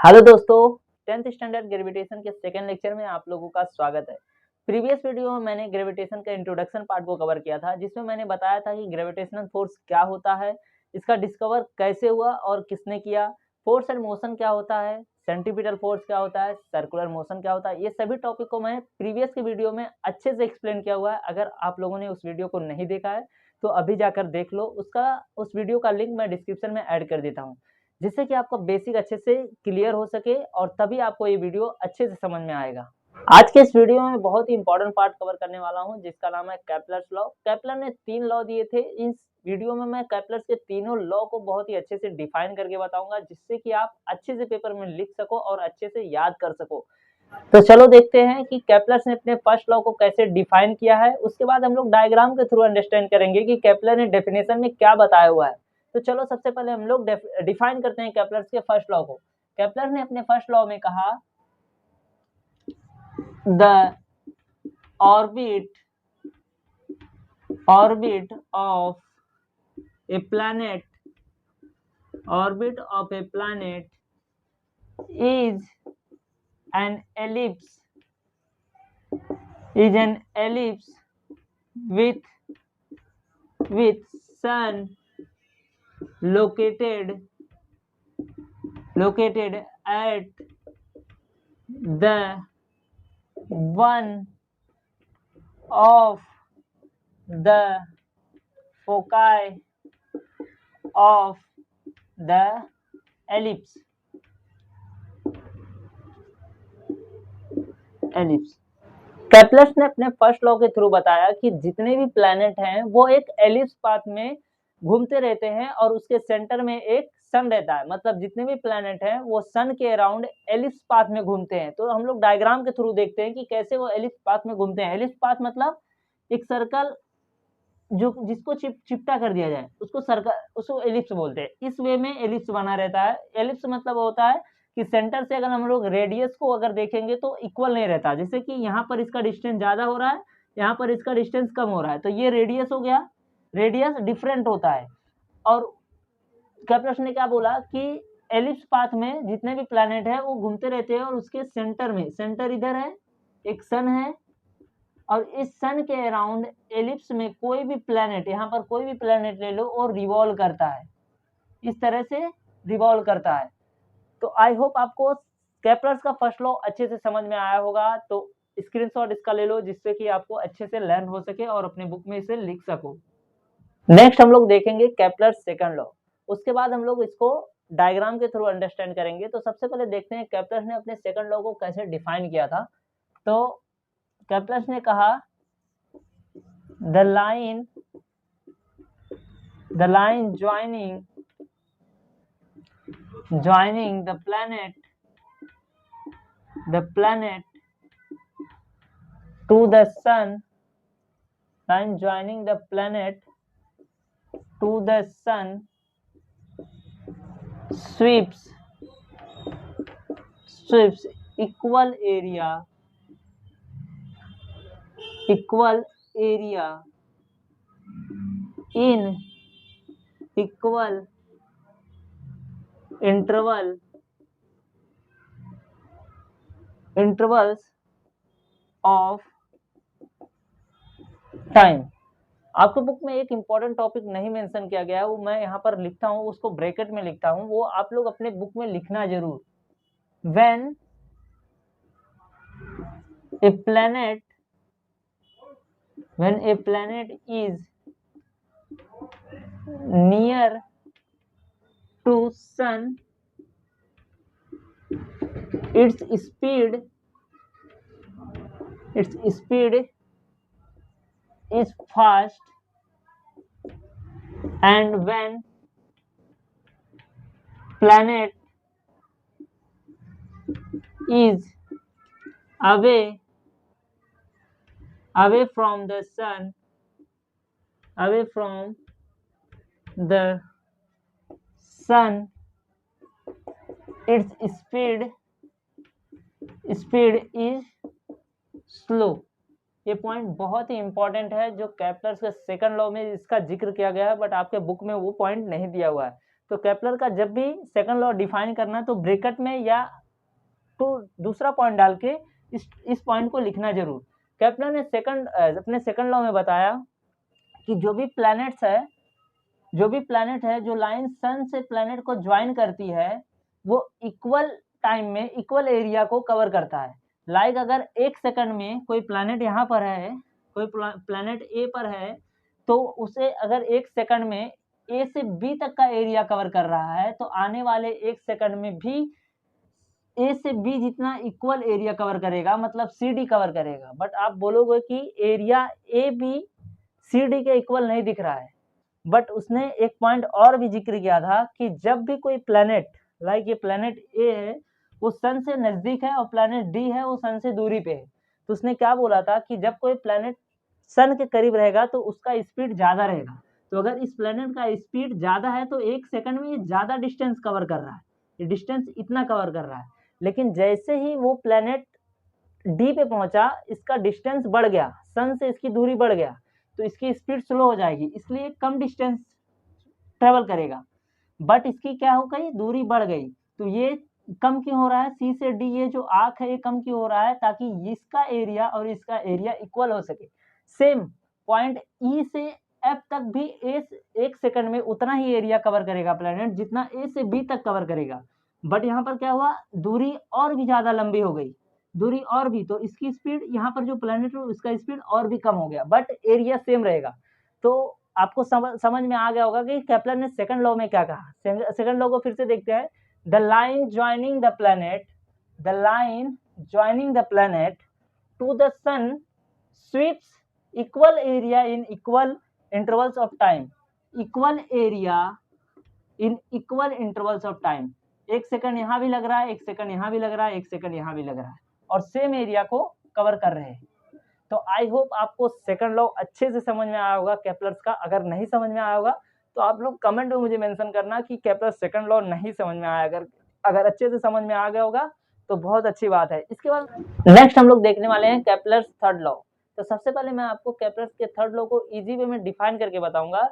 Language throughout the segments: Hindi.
हेलो दोस्तों, 10th स्टैंडर्ड ग्रेविटेशन के सेकंड लेक्चर में आप लोगों का स्वागत है। प्रीवियस वीडियो में मैंने ग्रेविटेशन का इंट्रोडक्शन पार्ट को कवर किया था, जिसमें मैंने बताया था कि ग्रेविटेशनल फोर्स क्या होता है, इसका डिस्कवर कैसे हुआ और किसने किया, फोर्स एंड मोशन क्या होता है, सेंट्रीपिटल फोर्स क्या होता है, सर्कुलर मोशन क्या होता है। ये सभी टॉपिक को मैं प्रीवियस के वीडियो में अच्छे से एक्सप्लेन किया हुआ है। अगर आप लोगों ने उस वीडियो को नहीं देखा है तो अभी जाकर देख लो। उस वीडियो का लिंक मैं डिस्क्रिप्शन में ऐड कर देता हूँ, जिससे कि आपका बेसिक अच्छे से क्लियर हो सके और तभी आपको ये वीडियो अच्छे से समझ में आएगा। आज के इस वीडियो में बहुत ही इंपॉर्टेंट पार्ट कवर करने वाला हूं, जिसका नाम है केपलर्स लॉ। केपलर ने 3 लॉ दिए थे। इस वीडियो में मैं केपलर्स के तीनों लॉ को बहुत ही अच्छे से डिफाइन करके बताऊंगा, जिससे कि आप अच्छे से पेपर में लिख सको और अच्छे से याद कर सको। तो चलो देखते हैं कि केपलर ने अपने फर्स्ट लॉ को कैसे डिफाइन किया है। उसके बाद हम लोग डायग्राम के थ्रू अंडरस्टैंड करेंगे कि केपलर ने डेफिनेशन में क्या बताया हुआ है। तो चलो सबसे पहले हम लोग डिफाइन करते हैं केपलर के फर्स्ट लॉ को। केपलर ने अपने फर्स्ट लॉ में कहा, the orbit of A planet is an ellipse with sun located at the one of the foci of the ellipse. Kepler ने अपने फर्स्ट लॉ के थ्रू बताया कि जितने भी प्लैनेट हैं वो एक एलिप्स पाथ में घूमते रहते हैं और उसके सेंटर में एक सन रहता है। मतलब जितने भी प्लैनेट हैं वो सन के अराउंड एलिप्स पाथ में घूमते हैं। तो हम लोग डायग्राम के थ्रू देखते हैं कि कैसे वो एलिप्स पाथ में घूमते हैं। एलिप्स पाथ मतलब एक सर्कल जो जिसको चिपटा कर दिया जाए उसको एलिप्स बोलते हैं। इस वे में एलिप्स बना रहता है। एलिप्स मतलब होता है कि सेंटर से अगर हम लोग रेडियस को अगर देखेंगे तो इक्वल नहीं रहता। जैसे कि यहाँ पर इसका डिस्टेंस ज्यादा हो रहा है, यहाँ पर इसका डिस्टेंस कम हो रहा है, तो ये रेडियस हो गया, रेडियस डिफरेंट होता है। और केपलर ने क्या बोला कि एलिप्स पाथ में जितने भी प्लैनेट है वो घूमते रहते हैं और उसके सेंटर में, सेंटर इधर है, एक सन है और इस सन के अराउंड एलिप्स में कोई भी प्लैनेट, यहाँ पर कोई भी प्लैनेट ले लो और रिवॉल्व करता है, इस तरह से रिवॉल्व करता है। तो आई होप आपको केपलर का फर्स्ट लॉ अच्छे से समझ में आया होगा। तो स्क्रीनशॉट इसका ले लो, जिससे कि आपको अच्छे से लर्न हो सके और अपने बुक में इसे लिख सको। नेक्स्ट हम लोग देखेंगे केपलर सेकंड लॉ। उसके बाद हम लोग इसको डायग्राम के थ्रू अंडरस्टैंड करेंगे। तो सबसे पहले देखते हैं केपलर ने अपने सेकंड लॉ को कैसे डिफाइन किया था। तो केपलर ने कहा, the line joining the planet to the sun, sweeps equal area in equal intervals of time. आपके बुक में एक इंपॉर्टेंट टॉपिक नहीं मेंशन किया गया है, वो मैं यहाँ पर लिखता हूँ, उसको ब्रैकेट में लिखता हूँ, वो आप लोग अपने बुक में लिखना जरूर। when a planet is near to sun, its speed is fast, and when planet is away from the sun, its speed is slow। ये पॉइंट बहुत ही इंपॉर्टेंट है, जो केपलर के सेकंड लॉ में इसका जिक्र किया गया है, बट आपके बुक में वो पॉइंट नहीं दिया हुआ है। तो केपलर का जब भी सेकंड लॉ डिफाइन करना तो ब्रैकेट में या तो दूसरा पॉइंट डाल के इस पॉइंट को लिखना जरूर। केपलर ने अपने सेकंड लॉ में बताया कि जो भी प्लैनेट है जो लाइन सन से प्लैनेट को ज्वाइन करती है वो इक्वल टाइम में इक्वल एरिया को कवर करता है। लाइक अगर 1 सेकंड में कोई प्लैनेट यहाँ पर है, कोई प्लैनेट ए पर है, तो उसे अगर 1 सेकंड में ए से बी तक का एरिया कवर कर रहा है तो आने वाले 1 सेकंड में भी ए से बी जितना इक्वल एरिया कवर करेगा, मतलब सी डी कवर करेगा। बट आप बोलोगे कि area A B C D के इक्वल नहीं दिख रहा है, बट उसने एक पॉइंट और भी जिक्र किया था कि जब भी कोई प्लैनेट, लाइक ये प्लैनेट ए है वो सन से नजदीक है और प्लैनेट डी है वो सन से दूरी पे है, तो उसने क्या बोला था कि जब कोई प्लैनेट सन के करीब रहेगा तो उसका स्पीड ज्यादा रहेगा। तो अगर इस प्लैनेट का स्पीड ज्यादा है तो 1 सेकंड में ये ज्यादा डिस्टेंस कवर कर रहा है, ये डिस्टेंस इतना कवर कर रहा है। लेकिन जैसे ही वो प्लैनेट डी पे पहुंचा इसका डिस्टेंस बढ़ गया, सन से इसकी दूरी बढ़ गया, तो इसकी स्पीड स्लो हो जाएगी, इसलिए कम डिस्टेंस ट्रेवल करेगा। बट इसकी क्या हो गई, दूरी बढ़ गई, तो ये कम क्यों हो रहा है, सी से डी ये जो आर्क है ये कम क्यों हो रहा है, ताकि इसका एरिया और इसका एरिया इक्वल हो सके। सेम पॉइंट ई से एफ तक भी ए 1 सेकंड में उतना ही एरिया कवर करेगा प्लैनेट जितना ए से बी तक कवर करेगा। बट यहाँ पर क्या हुआ, दूरी और भी ज्यादा लंबी हो गई, दूरी और भी, तो इसकी स्पीड यहाँ पर जो प्लैनेट है उसका स्पीड और भी कम हो गया, बट एरिया सेम रहेगा। तो आपको समझ में आ गया होगा कि केपलर ने सेकंड लॉ में क्या कहा। सेकंड लॉ को फिर से देखते हैं। The line joining the planet to the sun sweeps equal area in equal intervals of time. Equal area in equal intervals of time, 1 second यहाँ भी लग रहा है, 1 सेकंड यहाँ भी लग रहा है, 1 सेकंड यहाँ भी लग रहा है, और सेम एरिया को कवर कर रहे हैं। तो आई होप आपको सेकंड लॉ अच्छे से समझ में आया होगा केपलर्स का। अगर नहीं समझ में आया होगा तो आप लोग कमेंट में मुझे मेंशन करना कि केपलर सेकंड लॉ नहीं समझ में आया। अगर अच्छे से समझ में आ गया होगा तो बहुत अच्छी बात है। इसके बाद नेक्स्ट हम लोग देखने वाले हैं केपलर्स थर्ड लॉ। तो सबसे पहले मैं आपको केपलर्स के थर्ड लॉ को इजी वे में डिफाइन करके बताऊंगा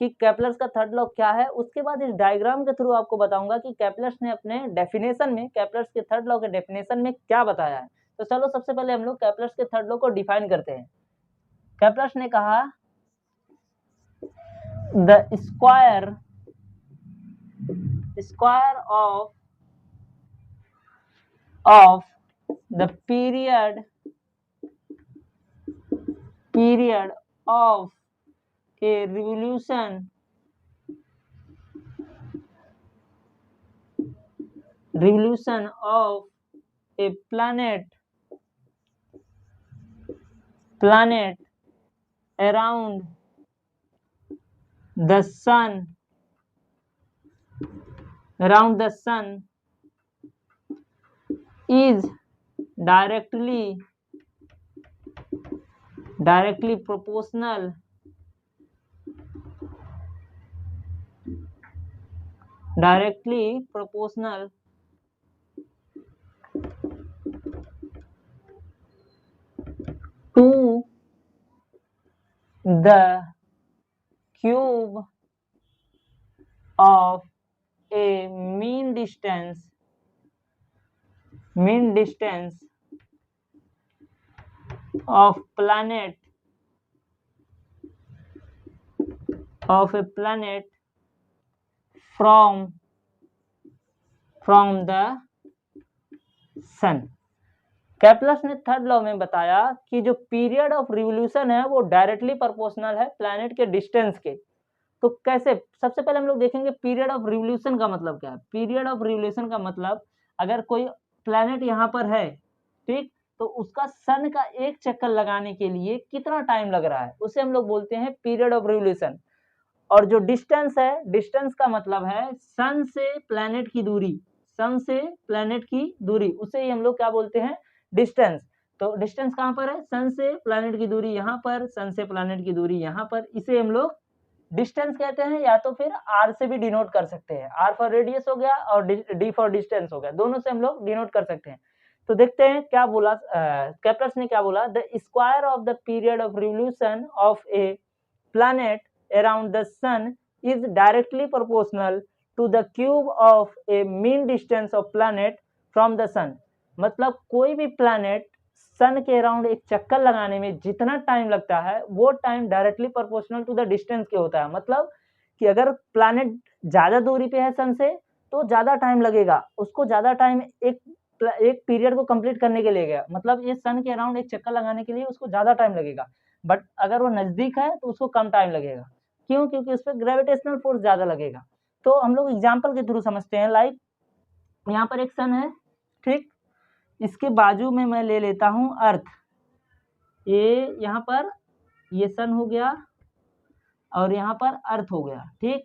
कि केपलर्स का थर्ड लॉ क्या है। उसके बाद इस डायग्राम के थ्रू आपको बताऊंगा कि केपलर्स ने अपने डेफिनेशन में, केपलर्स के थर्ड लॉ के डेफिनेशन में क्या बताया है। तो चलो सबसे पहले हम लोग केपलर्स के थर्ड लॉ को डिफाइन करते हैं। केपलर्स ने कहा the square of the period of a revolution of a planet around the sun is directly proportional to the cube of a mean distance of a planet from the sun। Kepler's ने थर्ड लॉ में बताया कि जो पीरियड ऑफ रिवोल्यूशन है वो डायरेक्टली प्रोपोर्शनल है प्लैनेट के डिस्टेंस के। तो कैसे, सबसे पहले हम लोग देखेंगे पीरियड ऑफ रिवोल्यूशन का मतलब क्या है। पीरियड ऑफ रिवोल्यूशन का मतलब, अगर कोई प्लैनेट यहाँ पर है, ठीक, तो उसका सन का एक चक्कर लगाने के लिए कितना टाइम लग रहा है, उसे हम लोग बोलते हैं पीरियड ऑफ रिवोल्यूशन। और जो डिस्टेंस है, डिस्टेंस का मतलब है सन से प्लैनेट की दूरी, उसे ही हम लोग क्या बोलते हैं, डिस्टेंस। तो डिस्टेंस कहाँ पर है, सन से प्लैनेट की दूरी यहाँ पर, सन से प्लैनेट की दूरी यहाँ पर, इसे हम लोग डिस्टेंस कहते हैं, या तो फिर आर से भी डिनोट कर सकते हैं। आर फॉर रेडियस हो गया और डी फॉर डिस्टेंस हो गया, दोनों से हम लोग डिनोट कर सकते हैं। तो देखते हैं क्या बोला केपलर्स ने, क्या बोला, the square of the period of revolution of A planet around the sun is directly proportional to the cube of a mean distance of planet from the sun। मतलब कोई भी प्लैनेट सन के अराउंड एक चक्कर लगाने में जितना टाइम लगता है वो time directly proportional to the distance के होता है। मतलब कि अगर प्लैनेट ज्यादा दूरी पे है सन से तो ज्यादा टाइम लगेगा, उसको ज्यादा टाइम एक पीरियड को कंप्लीट करने के लिए गया, मतलब ये सन के अराउंड एक चक्कर लगाने के लिए उसको ज्यादा टाइम लगेगा। बट अगर वो नजदीक है तो उसको कम टाइम लगेगा। क्यों? क्योंकि उस पर ग्रेविटेशनल फोर्स ज्यादा लगेगा। तो हम लोग एग्जाम्पल के थ्रू समझते हैं। लाइक यहाँ पर एक सन है, ठीक, इसके बाजू में मैं ले लेता हूं अर्थ। ये यहाँ पर ये सन हो गया और यहाँ पर अर्थ हो गया, ठीक।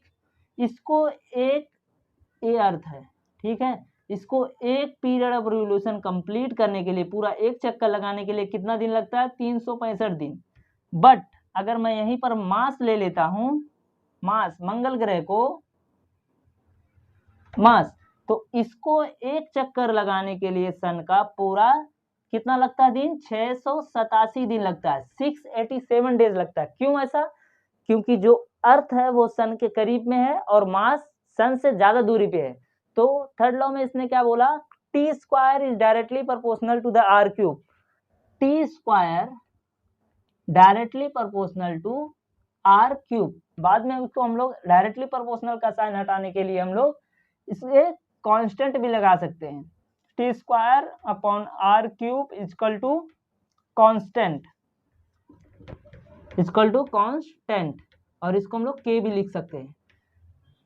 इसको एक ये अर्थ है, ठीक है, इसको एक पीरियड ऑफ रिवोल्यूशन कंप्लीट करने के लिए, पूरा एक चक्कर लगाने के लिए कितना दिन लगता है? 365 दिन। बट अगर मैं यहीं पर मास ले लेता हूं, मास, मंगल ग्रह को मास, तो इसको एक चक्कर लगाने के लिए सन का पूरा कितना लगता है दिन? 687 दिन लगता है, 687 डेज लगता है। क्यों ऐसा? क्योंकि जो अर्थ है वो सन के करीब में है और मास सन से ज्यादा दूरी पे है। तो थर्ड लॉ में इसने क्या बोला? T square is directly proportional to the R cube. T square directly proportional to R cube. बाद में उसको हम लोग डायरेक्टली प्रोपोर्शनल का साइन हटाने के लिए हम लोग इसलिए कांस्टेंट भी लगा सकते हैं। T square upon R cube equal to constant, equal to constant, और इसको हम लोग के भी लिख सकते हैं।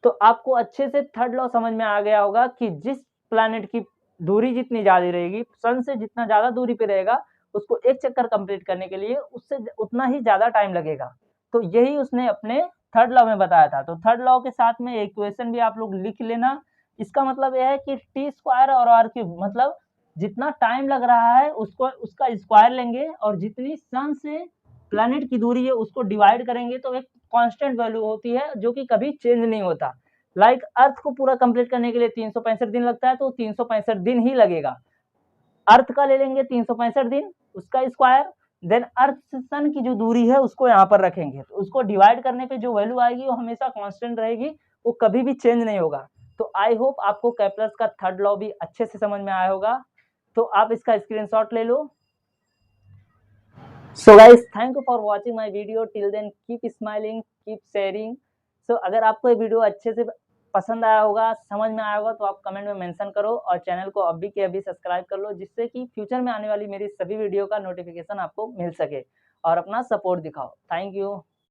तो आपको अच्छे से थर्ड लॉ समझ में आ गया होगा कि जिस प्लैनेट की दूरी जितनी ज्यादा रहेगी, सन से जितना ज्यादा दूरी पे रहेगा, उसको एक चक्कर कंप्लीट करने के लिए उससे उतना ही ज्यादा टाइम लगेगा। तो यही उसने अपने थर्ड लॉ में बताया था। तो थर्ड लॉ के साथ में इक्वेशन भी आप लोग लिख लेना। इसका मतलब यह है कि टी स्क्वायर और आर क्यूब, मतलब जितना टाइम लग रहा है उसको उसका स्क्वायर लेंगे और जितनी सन से प्लैनेट की दूरी है उसको डिवाइड करेंगे तो एक कांस्टेंट वैल्यू होती है जो कि कभी चेंज नहीं होता। लाइक अर्थ को पूरा कंप्लीट करने के लिए 365 दिन लगता है, तो 365 दिन ही लगेगा। अर्थ का ले लेंगे 365 दिन, उसका स्क्वायर, देन अर्थ से सन की जो दूरी है उसको यहाँ पर रखेंगे, तो उसको डिवाइड करने पे जो वैल्यू आएगी वो हमेशा कांस्टेंट रहेगी, वो कभी भी चेंज नहीं होगा। तो आई होप आपको केपलर का थर्ड लॉ भी अच्छे से समझ में आया होगा। तो आप इसका स्क्रीनशॉट ले लो। So guys, thank you for watching my video. Till then, keep smiling, keep sharing. So अगर आपको ये वीडियो अच्छे से पसंद आया होगा, समझ में आया होगा, तो आप कमेंट में मेंशन करो और चैनल को अभी के अभी सब्सक्राइब कर लो, जिससे कि फ्यूचर में आने वाली मेरी सभी वीडियो का नोटिफिकेशन आपको मिल सके और अपना सपोर्ट दिखाओ। Thank you.